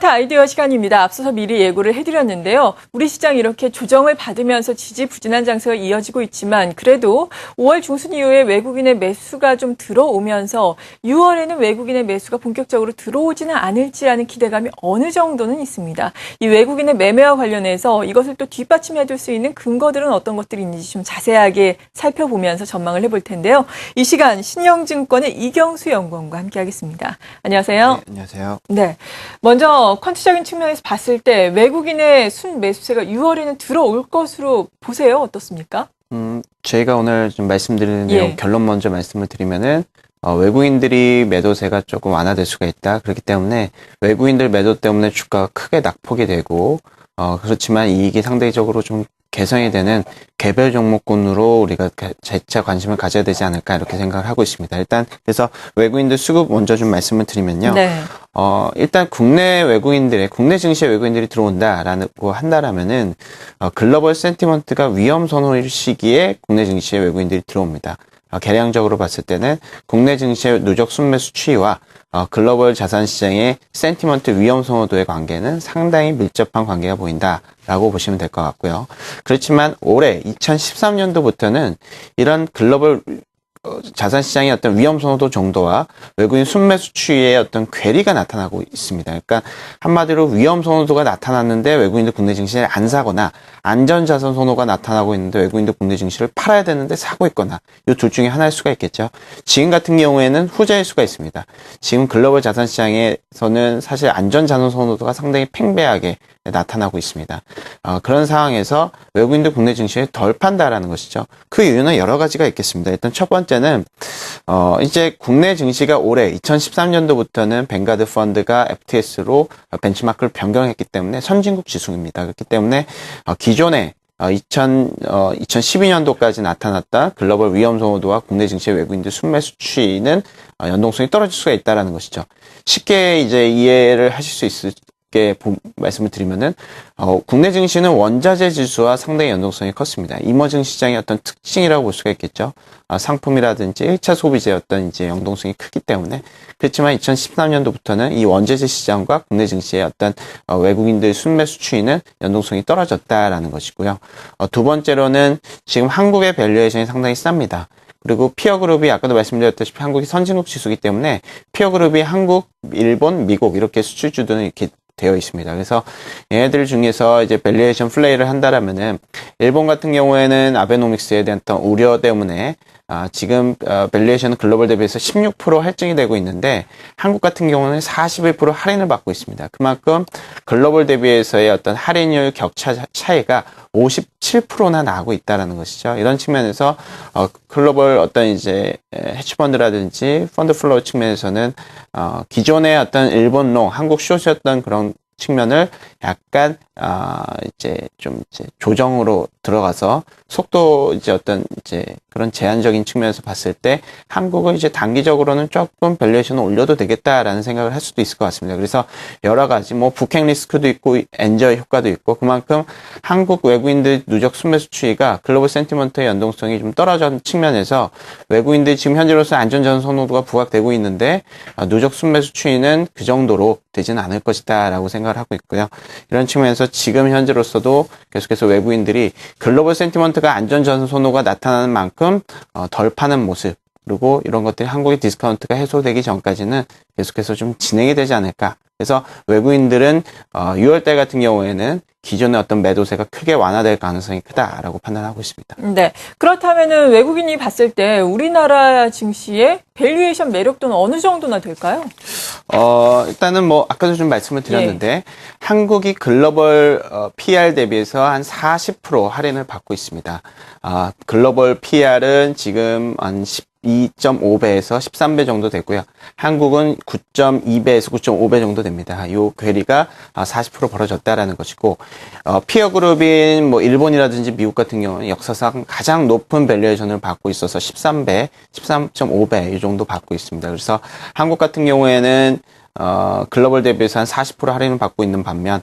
마케트 아이디어 시간입니다. 앞서서 미리 예고를 해드렸는데요. 우리 시장 이렇게 조정을 받으면서 지지부진한 장세가 이어지고 있지만 그래도 5월 중순 이후에 외국인의 매수가 좀 들어오면서 6월에는 외국인의 매수가 본격적으로 들어오지는 않을지라는 기대감이 어느 정도는 있습니다. 이 외국인의 매매와 관련해서 이것을 또 뒷받침해줄 수 있는 근거들은 어떤 것들이 있는지 좀 자세하게 살펴보면서 전망을 해볼 텐데요. 이 시간 신영증권의 이경수 연구원과 함께하겠습니다. 안녕하세요. 네, 안녕하세요. 네. 먼저 퀀트적인 측면에서 봤을 때 외국인의 순매수세가 6월에는 들어올 것으로 보세요. 어떻습니까? 제가 오늘 좀 말씀드리는 내용 결론 먼저 말씀을 드리면은 외국인들이 매도세가 조금 완화될 수가 있다. 그렇기 때문에 외국인들 매도 때문에 주가가 크게 낙폭이 되고 그렇지만 이익이 상대적으로 좀 개선이 되는 개별 종목군으로 우리가 재차 관심을 가져야 되지 않을까 이렇게 생각을 하고 있습니다. 일단 그래서 외국인들 수급 먼저 좀 말씀을 드리면요. 네. 일단 국내 증시에 외국인들이 들어온다라고 한다라면은 글로벌 센티먼트가 위험 선호일 시기에 국내 증시에 외국인들이 들어옵니다. 개량적으로 봤을 때는 국내 증시의 누적 순매수 추이와 글로벌 자산 시장의 센티먼트 위험 선호도의 관계는 상당히 밀접한 관계가 보인다라고 보시면 될 것 같고요. 그렇지만 올해 2013년도부터는 이런 글로벌 자산 시장의 어떤 위험 선호도 정도와 외국인 순매수 추이의 어떤 괴리가 나타나고 있습니다. 그러니까 한마디로 위험 선호도가 나타났는데 외국인들 국내 증시를 안 사거나 안전 자산 선호가 나타나고 있는데 외국인들 국내 증시를 팔아야 되는데 사고 있거나 이 둘 중에 하나일 수가 있겠죠. 지금 같은 경우에는 후자일 수가 있습니다. 지금 글로벌 자산 시장에서는 사실 안전 자산 선호도가 상당히 팽배하게 나타나고 있습니다. 그런 상황에서 외국인들 국내 증시에 덜 판다라는 것이죠. 그 이유는 여러 가지가 있겠습니다. 일단 첫 번째는 이제 국내 증시가 올해 2013년도부터는 뱅가드 펀드가 FTS로 벤치마크를 변경했기 때문에 선진국 지수입니다. 그렇기 때문에 기존에 2012년도까지 나타났다 글로벌 위험 선호도와 국내 증시의 외국인들 순매수 추이는 연동성이 떨어질 수가 있다는 것이죠. 쉽게 이제 이해를 하실 수 있게 말씀을 드리면은 국내 증시는 원자재 지수와 상당히 연동성이 컸습니다. 이머징 시장의 어떤 특징이라고 볼 수가 있겠죠. 상품이라든지 1차 소비재의 어떤 이제 연동성이 크기 때문에. 그렇지만 2013년도부터는 이 원자재 시장과 국내 증시의 어떤 외국인들 순매수 추이는 연동성이 떨어졌다라는 것이고요. 두 번째로는 지금 한국의 밸류에이션이 상당히 쌉니다. 그리고 피어그룹이 아까도 말씀드렸다시피 한국이 선진국 지수이기 때문에 피어그룹이 한국, 일본, 미국 이렇게 수출주들은 이렇게 되어 있습니다. 그래서 얘네들 중에서 이제 밸류에이션 플레이를 한다라면은 일본 같은 경우에는 아베노믹스에 대한 어떤 우려 때문에 지금 밸류에이션은 글로벌 대비해서 16% 할증이 되고 있는데 한국 같은 경우는 41% 할인을 받고 있습니다. 그만큼 글로벌 대비해서의 어떤 할인율 격차 차이가 57%나 나고 있다라는 것이죠. 이런 측면에서 글로벌 어떤 이제 해치펀드라든지 펀드 플로우 측면에서는 기존의 어떤 일본롱, 한국 숏이었던 그런 측면을 약간 이제 좀 이제 조정으로 들어가서 속도 이제 어떤 이제 그런 제한적인 측면에서 봤을 때 한국은 이제 단기적으로는 조금 밸류에이션을 올려도 되겠다라는 생각을 할 수도 있을 것 같습니다. 그래서 여러 가지 뭐 북핵 리스크도 있고 엔저이 효과도 있고 그만큼 한국 외국인들 누적 순매수 추이가 글로벌 센티먼트의 연동성이 좀 떨어진 측면에서 외국인들이 지금 현재로서 안전자산 선호도가 부각되고 있는데 누적 순매수 추이는 그 정도로 되지는 않을 것이다라고 생각을 하고 있고요. 이런 측면에서 지금 현재로서도 계속해서 외국인들이 글로벌 센티먼트가 안전자산 선호가 나타나는 만큼 덜 파는 모습 그리고 이런 것들이 한국의 디스카운트가 해소되기 전까지는 계속해서 좀 진행이 되지 않을까. 그래서 외국인들은 6월달 같은 경우에는 기존의 어떤 매도세가 크게 완화될 가능성이 크다라고 판단하고 있습니다. 네. 그렇다면은 외국인이 봤을 때 우리나라 증시의 밸류에이션 매력도는 어느 정도나 될까요? 일단은 뭐 아까도 좀 말씀을 드렸는데 한국이 글로벌 PR 대비해서 한 40% 할인을 받고 있습니다. 글로벌 PR은 지금 한 2.5배에서 13배 정도 되고요. 한국은 9.2배에서 9.5배 정도 됩니다. 이 괴리가 40% 벌어졌다라는 것이고, 피어 그룹인 뭐 일본이라든지 미국 같은 경우는 역사상 가장 높은 밸류에이션을 받고 있어서 13배, 13.5배 이 정도 받고 있습니다. 그래서 한국 같은 경우에는 글로벌 대비해서 한 40% 할인을 받고 있는 반면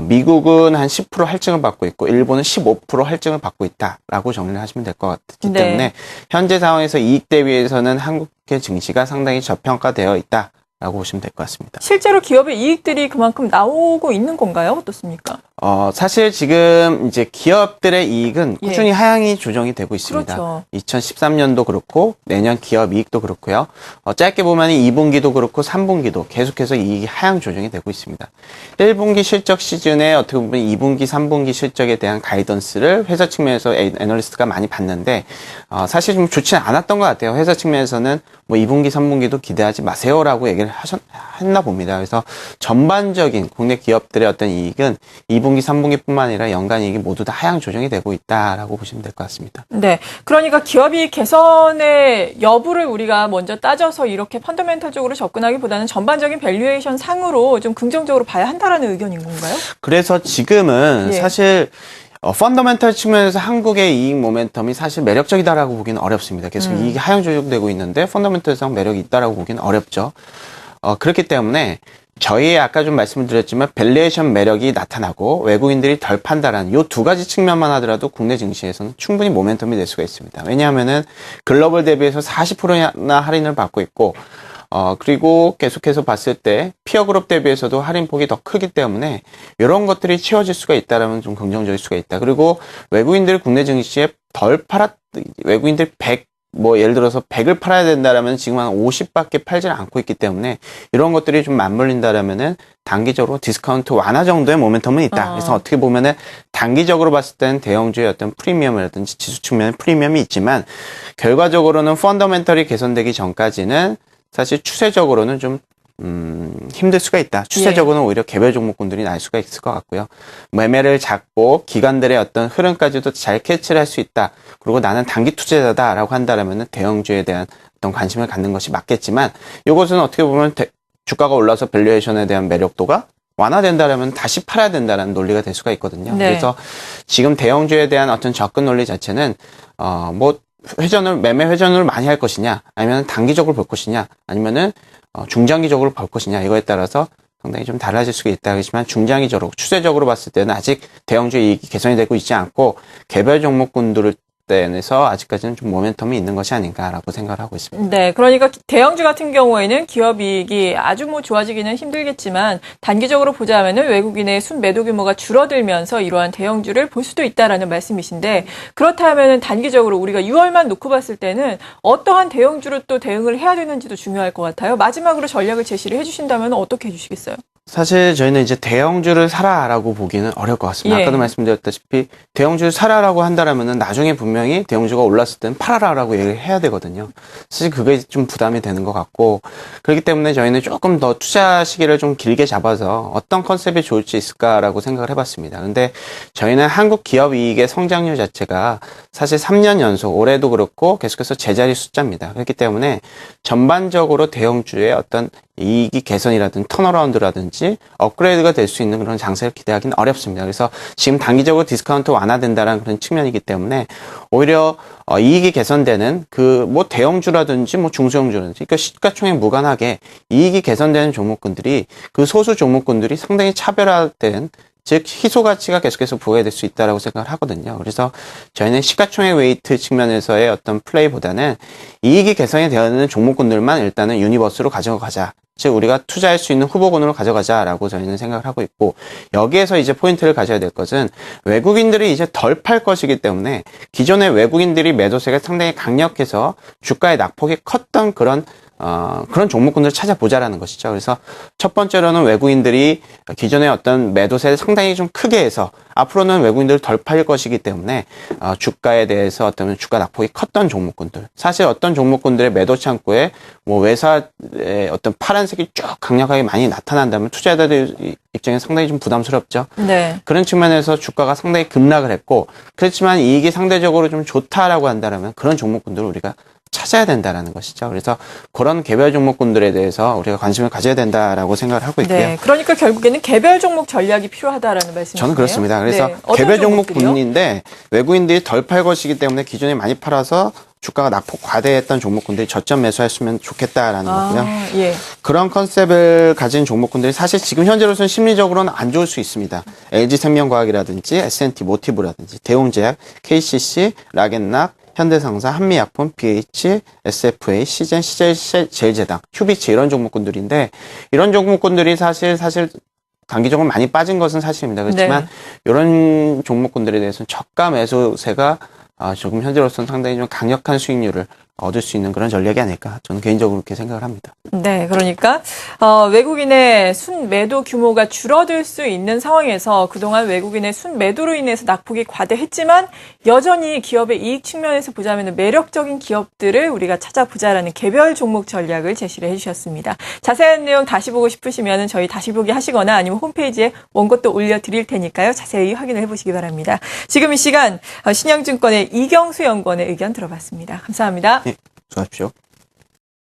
미국은 한 10% 할증을 받고 있고 일본은 15% 할증을 받고 있다라고 정리를 하시면 될 것 같기 때문에 현재 상황에서 이익 대비해서는 한국의 증시가 상당히 저평가되어 있다. 보시면 될 것 같습니다. 실제로 기업의 이익들이 그만큼 나오고 있는 건가요? 어떻습니까? 사실 지금 이제 기업들의 이익은 꾸준히 하향이 조정이 되고 있습니다. 그렇죠. 2013년도 그렇고 내년 기업 이익도 그렇고요. 짧게 보면 2분기도 그렇고 3분기도 계속해서 이익이 하향 조정이 되고 있습니다. 1분기 실적 시즌에 어떻게 보면 2분기, 3분기 실적에 대한 가이던스를 회사 측면에서 애널리스트가 많이 봤는데 사실 좀 좋지는 않았던 것 같아요. 회사 측면에서는 뭐 2분기, 3분기도 기대하지 마세요라고 얘기를 했나 봅니다. 그래서 전반적인 국내 기업들의 어떤 이익은 2분기, 3분기뿐만 아니라 연간 이익이 모두 다 하향 조정이 되고 있다라고 보시면 될 것 같습니다. 네. 그러니까 기업이 개선의 여부를 우리가 먼저 따져서 이렇게 펀더멘탈적으로 접근하기보다는 전반적인 밸류에이션 상으로 좀 긍정적으로 봐야 한다라는 의견인 건가요? 그래서 지금은 사실 펀더멘털 측면에서 한국의 이익 모멘텀이 사실 매력적이다라고 보기는 어렵습니다. 계속 이익이 하향 조정되고 있는데 펀더멘털상 매력이 있다라고 보기는 어렵죠. 그렇기 때문에 저희 아까 좀 말씀을 드렸지만 밸류에이션 매력이 나타나고 외국인들이 덜 판다라는 요 두 가지 측면만 하더라도 국내 증시에서는 충분히 모멘텀이 될 수가 있습니다. 왜냐하면은 글로벌 대비해서 40%나 할인을 받고 있고 그리고 계속해서 봤을 때 피어그룹 대비해서도 할인폭이 더 크기 때문에 이런 것들이 채워질 수가 있다라면 좀 긍정적일 수가 있다. 그리고 외국인들 국내 증시에 외국인들 100 예를 들어서 100을 팔아야 된다라면 지금 한 50밖에 팔질 않고 있기 때문에 이런 것들이 좀 맞물린다라면은 단기적으로 디스카운트 완화 정도의 모멘텀은 있다. 그래서 어떻게 보면은 단기적으로 봤을 때는 대형주의 어떤 프리미엄이라든지 지수 측면의 프리미엄이 있지만 결과적으로는 펀더멘털이 개선되기 전까지는 사실 추세적으로는 좀 힘들 수가 있다. 추세적으로는 오히려 개별 종목군들이 날 수가 있을 것 같고요. 매매를 잡고 기관들의 어떤 흐름까지도 잘 캐치를 할 수 있다. 그리고 나는 단기 투자자다라고 한다라면은 대형주에 대한 어떤 관심을 갖는 것이 맞겠지만 이것은 어떻게 보면 주가가 올라서 밸류에이션에 대한 매력도가 완화된다라면 다시 팔아야 된다라는 논리가 될 수가 있거든요. 그래서 지금 대형주에 대한 어떤 접근 논리 자체는 매매 회전을 많이 할 것이냐, 아니면 단기적으로 볼 것이냐, 아니면은 중장기적으로 볼 것이냐, 이거에 따라서 상당히 좀 달라질 수가 있다. 그렇지만 중장기적으로, 추세적으로 봤을 때는 아직 대형주의 이익이 개선이 되고 있지 않고 개별 종목군들을 때에서 아직까지는 좀 모멘텀이 있는 것이 아닌가라고 생각을 하고 있습니다. 네, 그러니까 대형주 같은 경우에는 기업 이익이 아주 좋아지기는 힘들겠지만 단기적으로 보자면은 외국인의 순매도 규모가 줄어들면서 이러한 대형주를 볼 수도 있다라는 말씀이신데 그렇다면은 단기적으로 우리가 6월만 놓고 봤을 때는 어떠한 대형주로 또 대응을 해야 되는지도 중요할 것 같아요. 마지막으로 전략을 제시를 해주신다면 어떻게 해주시겠어요? 사실 저희는 이제 대형주를 사라라고 보기는 어려울 것 같습니다. 아까도 말씀드렸다시피 대형주를 사라라고 한다라면은 나중에 분명히 대형주가 올랐을 때는 팔아라라고 얘기를 해야 되거든요. 사실 그게 좀 부담이 되는 것 같고 그렇기 때문에 저희는 조금 더 투자 시기를 좀 길게 잡아서 어떤 컨셉이 좋을 수 있을까라고 생각을 해봤습니다. 근데 저희는 한국 기업 이익의 성장률 자체가 사실 3년 연속 올해도 그렇고 계속해서 제자리 숫자입니다. 그렇기 때문에 전반적으로 대형주의 어떤 이익이 개선이라든지 턴어라운드라든지 업그레이드가 될 수 있는 그런 장세를 기대하기는 어렵습니다. 그래서 지금 단기적으로 디스카운트 완화된다는 그런 측면이기 때문에 오히려 이익이 개선되는 대형주라든지 중소형주라든지 그러니까 시가총액 무관하게 이익이 개선되는 종목군들이 그 소수 종목군들이 상당히 차별화된 즉 희소 가치가 계속해서 부여될 수 있다라고 생각을 하거든요. 그래서 저희는 시가총액 웨이트 측면에서의 어떤 플레이보다는 이익이 개선이 되는 종목군들만 일단은 유니버스로 가져가자. 즉 우리가 투자할 수 있는 후보군으로 가져가자라고 저희는 생각을 하고 있고 여기에서 이제 포인트를 가져야 될 것은 외국인들이 이제 덜 팔 것이기 때문에 기존의 외국인들이 매도세가 상당히 강력해서 주가의 낙폭이 컸던 그런 종목군들을 찾아보자라는 것이죠. 그래서 첫 번째로는 외국인들이 기존의 어떤 매도세를 상당히 좀 크게 해서 앞으로는 외국인들을 덜 팔 것이기 때문에 주가에 대해서 어떤 주가 낙폭이 컸던 종목군들 사실 어떤 종목군들의 매도 창구에 외사의 어떤 파란색이 쭉 강력하게 많이 나타난다면 투자자들 입장에 상당히 좀 부담스럽죠. 네. 그런 측면에서 주가가 상당히 급락을 했고 그렇지만 이익이 상대적으로 좀 좋다라고 한다면 그런 종목군들을 우리가 찾아야 된다라는 것이죠. 그래서 그런 개별 종목군들에 대해서 우리가 관심을 가져야 된다라고 생각을 하고 있고요. 네, 그러니까 결국에는 개별 종목 전략이 필요하다라는 말씀이시네요. 저는 그렇습니다. 그래서 개별 종목군인데 외국인들이 덜 팔 것이기 때문에 기존에 많이 팔아서 주가가 낙폭 과대했던 종목군들이 저점 매수했으면 좋겠다라는 거고요. 그런 컨셉을 가진 종목군들이 사실 지금 현재로서는 심리적으로는 안 좋을 수 있습니다. LG생명과학이라든지 S&T 모티브라든지 대웅제약, KCC, 락앤락 현대상사, 한미약품, BH, SFA, 시젠, CJ제일제당, 휴비치 이런 종목군들인데 이런 종목군들이 사실 단기적으로 많이 빠진 것은 사실입니다. 그렇지만 이런 종목군들에 대해서는 저가 매수세가 조금 현재로서는 상당히 좀 강력한 수익률을 얻을 수 있는 그런 전략이 아닐까 저는 개인적으로 그렇게 생각을 합니다. 네, 그러니까 외국인의 순매도 규모가 줄어들 수 있는 상황에서 그동안 외국인의 순매도로 인해서 낙폭이 과대했지만 여전히 기업의 이익 측면에서 보자면 매력적인 기업들을 우리가 찾아보자라는 개별 종목 전략을 제시를 해주셨습니다. 자세한 내용 다시 보고 싶으시면 저희 다시 보기 하시거나 아니면 홈페이지에 원고도 올려드릴 테니까요. 자세히 확인을 해보시기 바랍니다. 지금 이 시간 신영증권의 이경수 연구원의 의견 들어봤습니다. 감사합니다. 네, 수고하십시오.